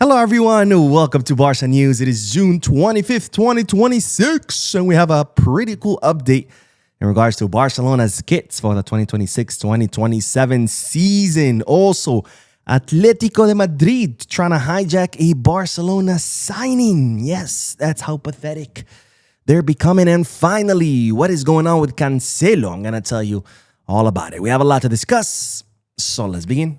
Hello everyone, welcome to Barca News. It is June 25th, 2026, and we have a pretty cool update in regards to Barcelona's kits for the 2026-2027 season. Also, Atletico de Madrid trying to hijack a Barcelona signing. Yes, that's how pathetic they're becoming. And finally, what is going on with Cancelo? I'm going to tell you all about it. We have a lot to discuss, so let's begin.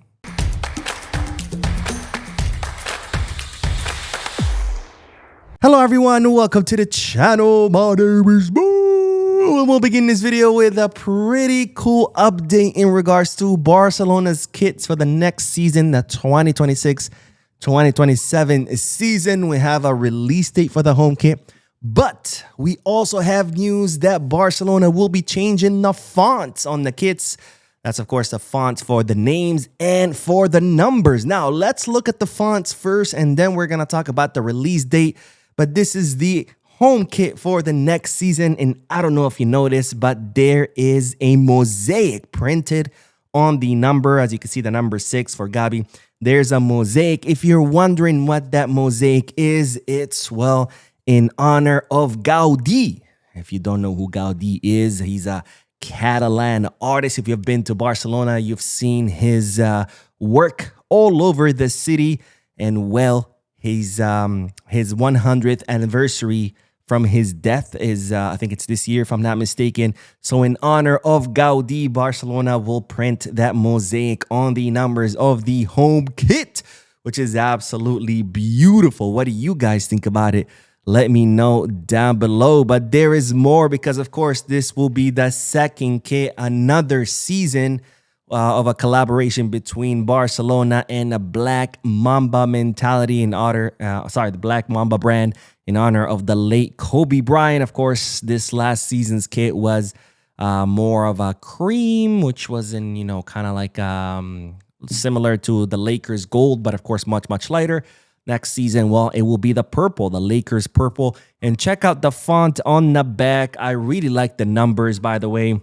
Hello everyone, welcome to the channel. My name is Boo. We'll begin this video with a pretty cool update in regards to Barcelona's kits for the next season, the 2026-2027 season. We have a release date for the home kit, but we also have news that Barcelona will be changing the fonts on the kits. That's, of course, the fonts for the names and for the numbers. Now, let's look at the fonts first, and then we're going to talk about the release date. But this is the home kit for the next season. And I don't know if you noticed, but there is a mosaic printed on the number. As you can see, the number 6 for Gabi. There's a mosaic. If you're wondering what that mosaic is, it's, well, in honor of Gaudi. If you don't know who Gaudi is, he's a Catalan artist. If you've been to Barcelona, you've seen his work all over the city. And, well, his 100th anniversary from his death is, I think it's this year, if I'm not mistaken. So in honor of Gaudi, Barcelona will print that mosaic on the numbers of the home kit, which is absolutely beautiful. What do you guys think about it? Let me know down below. But there is more because, of course, this will be the second kit, another season of a collaboration between Barcelona and the Black Mamba mentality in honor, the Black Mamba brand in honor of the late Kobe Bryant. Of course, this last season's kit was more of a cream, which was in, kind of like similar to the Lakers gold, but of course, much lighter. Next season, well, it will be the purple, the Lakers purple. And check out the font on the back. I really like the numbers, by the way.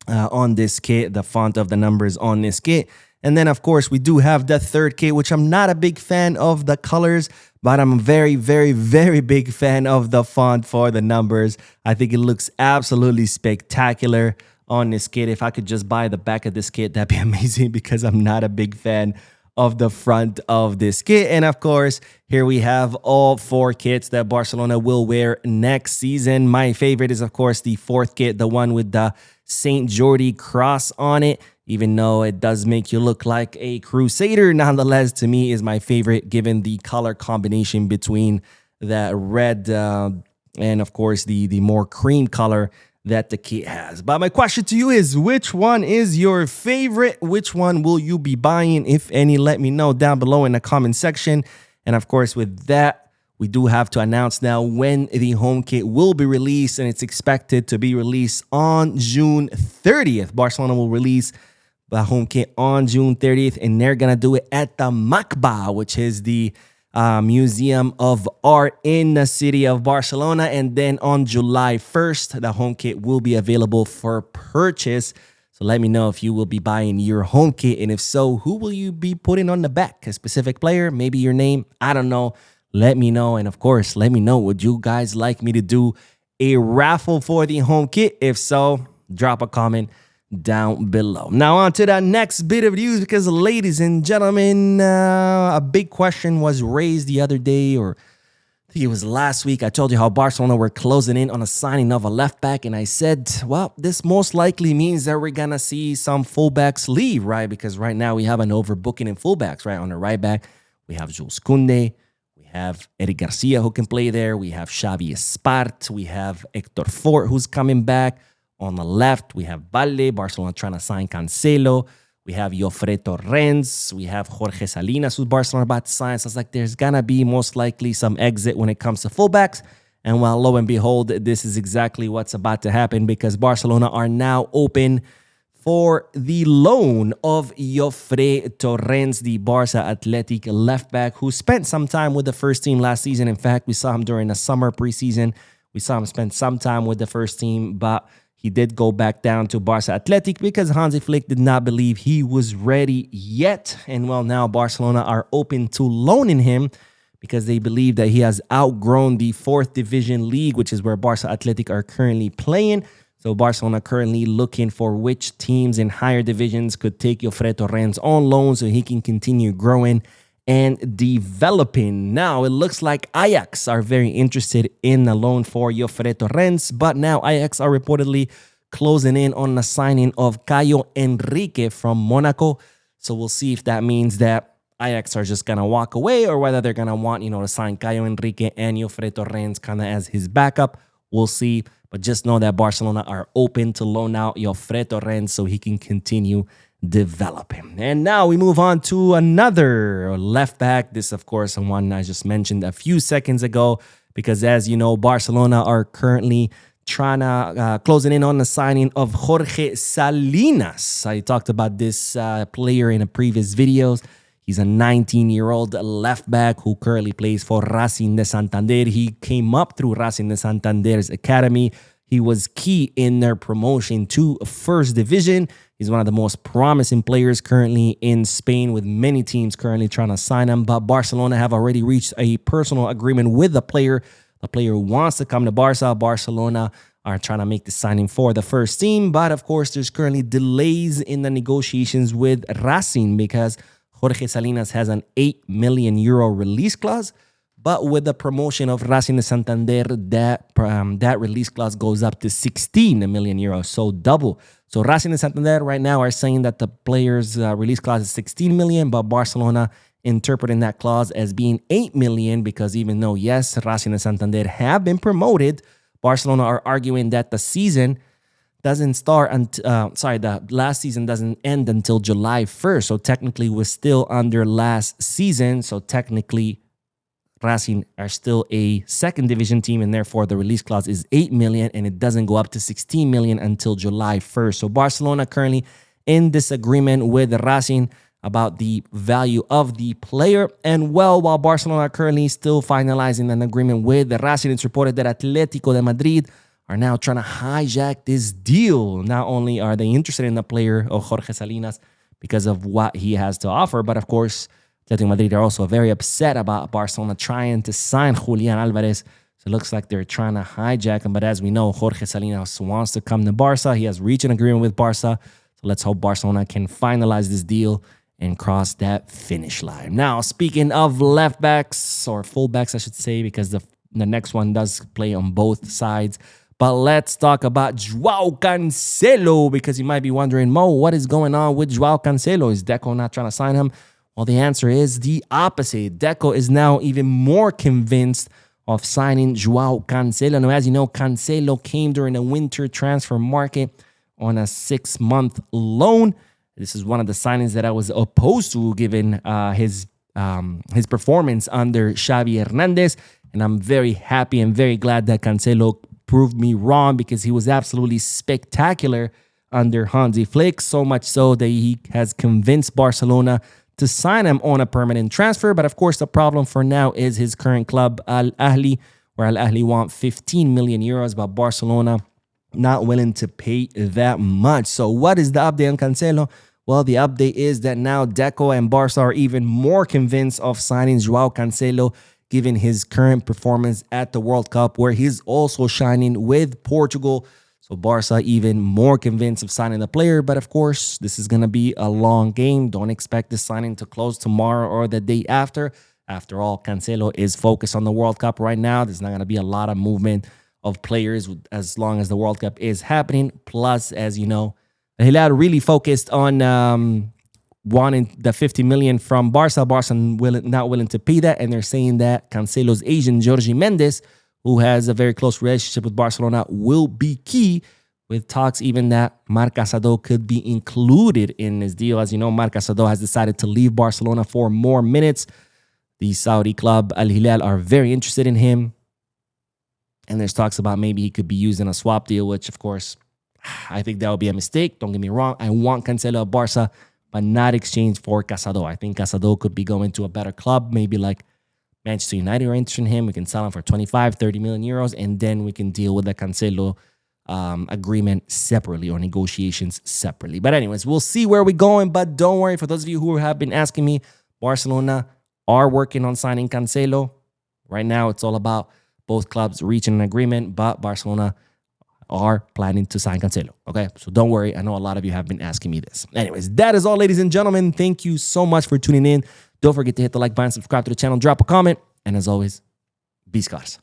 On this kit, the font of the numbers on this kit. And then, of course, we do have the third kit, which I'm not a big fan of the colors, but I'm a very big fan of the font for the numbers. I think it looks absolutely spectacular on this kit. If I could just buy the back of this kit, that'd be amazing because I'm not a big fan of the front of this kit. And of course, here we have all 4 kits that Barcelona will wear next season. My favorite is, of course, the 4th kit, the one with the St. Jordi cross on it, even though it does make you look like a crusader. Nonetheless, to me, is my favorite given the color combination between that red and, of course, the more cream color that the kit has. But my question to you is, which one is your favorite? Which one will you be buying, if any? Let me know down below in the comment section. And, of course, with that, we do have to announce now when the home kit will be released, and it's expected to be released on June 30th. Barcelona will release the home kit on June 30th, and they're going to do it at the MACBA, which is the Museum of Art in the city of Barcelona. And then on July 1st, the home kit will be available for purchase. So let me know if you will be buying your home kit, and if so, who will you be putting on the back? A specific player, maybe your name, I don't know. Let me know. And of course, let me know, would you guys like me to do a raffle for the home kit? If so, drop a comment down below. Now on to the next bit of news, because ladies and gentlemen, a big question was raised the other day, or I think it was last week. I told you how Barcelona were closing in on a signing of a left back, and I said, well, this most likely means that we're gonna see some fullbacks leave, right? Because right now we have an overbooking in fullbacks, right? On the right back, we have Jules Koundé, have Eric Garcia who can play there. We have Xavi Espart. We have Hector Fort who's coming back. On the left, we have Valle. Barcelona trying to sign Cancelo. We have Jofre Torrens. We have Jorge Salinos who's Barcelona about to sign. So it's like there's going to be most likely some exit when it comes to fullbacks. And well, lo and behold, this is exactly what's about to happen, because Barcelona are now open for the loan of Jofre Torrens, the Barca Athletic left back, who spent some time with the first team last season. In fact, we saw him during the summer preseason. We saw him spend some time with the first team, but he did go back down to Barca Athletic because Hansi Flick did not believe he was ready yet. And well, now Barcelona are open to loaning him because they believe that he has outgrown the fourth division league, which is where Barca Athletic are currently playing. So Barcelona currently looking for which teams in higher divisions could take Jofre Torrens on loan so he can continue growing and developing. Now, it looks like Ajax are very interested in the loan for Jofre Torrens, but now Ajax are reportedly closing in on the signing of Caio Enrique from Monaco. So we'll see if that means that Ajax are just going to walk away or whether they're going to want, to sign Caio Enrique and Jofre Torrens kind of as his backup. We'll see. But just know that Barcelona are open to loan out Jofre Torrens so he can continue developing. And now we move on to another left back. This, of course, one I just mentioned a few seconds ago, because as you know, Barcelona are currently trying to closing in on the signing of Jorge Salinas. I talked about this player in a previous videos. He's a 19-year-old left back who currently plays for Racing de Santander. He came up through Racing de Santander's academy. He was key in their promotion to First Division. He's one of the most promising players currently in Spain, with many teams currently trying to sign him. But Barcelona have already reached a personal agreement with the player. The player wants to come to Barca. Barcelona are trying to make the signing for the first team. But of course, there's currently delays in the negotiations with Racing because Jorge Salinas has an 8 million euro release clause, but with the promotion of Racing de Santander, that release clause goes up to 16 million euros, so double. So Racing de Santander right now are saying that the player's release clause is 16 million, but Barcelona interpreting that clause as being 8 million because even though, yes, Racing de Santander have been promoted, Barcelona are arguing that the season doesn't start the last season doesn't end until July 1st. So technically we're still under last season. So technically Racing are still a second division team, and therefore the release clause is 8 million and it doesn't go up to 16 million until July 1st. So Barcelona currently in disagreement with Racing about the value of the player. And well, while Barcelona are currently still finalizing an agreement with Racing, it's reported that Atletico de Madrid are now trying to hijack this deal. Not only are they interested in the player of Jorge Salinas because of what he has to offer, but of course, Atletico Madrid are also very upset about Barcelona trying to sign Julian Alvarez. So it looks like they're trying to hijack him. But as we know, Jorge Salinas wants to come to Barca. He has reached an agreement with Barca. So let's hope Barcelona can finalize this deal and cross that finish line. Now, speaking of left backs, or fullbacks, I should say, because the next one does play on both sides. But let's talk about Joao Cancelo, because you might be wondering, Mo, what is going on with Joao Cancelo? Is Deco not trying to sign him? Well, the answer is the opposite. Deco is now even more convinced of signing Joao Cancelo. Now, as you know, Cancelo came during the winter transfer market on a 6-month loan. This is one of the signings that I was opposed to, given his performance under Xavi Hernandez. And I'm very happy and very glad that Cancelo proved me wrong, because he was absolutely spectacular under Hansi Flick, so much so that he has convinced Barcelona to sign him on a permanent transfer. But of course, the problem for now is his current club, Al Ahly, where Al Ahly want 15 million euros, but Barcelona not willing to pay that much. So what is the update on Cancelo? Well, the update is that now Deco and Barca are even more convinced of signing Joao Cancelo, given his current performance at the World Cup, where he's also shining with Portugal. So Barca even more convinced of signing the player. But of course, this is going to be a long game. Don't expect the signing to close tomorrow or the day after. After all, Cancelo is focused on the World Cup right now. There's not going to be a lot of movement of players as long as the World Cup is happening. Plus, as you know, Hilal really focused on wanting the 50 million from Barca. Barca not willing to pay that, and they're saying that Cancelo's agent, Jorge Mendes, who has a very close relationship with Barcelona, will be key, with talks even that Marc Asado could be included in this deal. As you know, Marc Asado has decided to leave Barcelona for more minutes. The Saudi club Al Hilal are very interested in him, and there's talks about maybe he could be used in a swap deal, which of course I think that would be a mistake. Don't get me wrong. I want Cancelo at Barca, but not exchange for Casado. I think Casado could be going to a better club, maybe like Manchester United are interested in him. We can sell him for 25, 30 million euros, and then we can deal with the Cancelo agreement separately, or negotiations separately. But anyways, we'll see where we're going. But don't worry, for those of you who have been asking me, Barcelona are working on signing Cancelo. Right now, it's all about both clubs reaching an agreement, but Barcelona are planning to sign Cancelo. Okay, so don't worry. I know a lot of you have been asking me this. Anyways, that is all, ladies and gentlemen. Thank you so much for tuning in. Don't forget to hit the like button, subscribe to the channel, drop a comment, and as always, be Scars.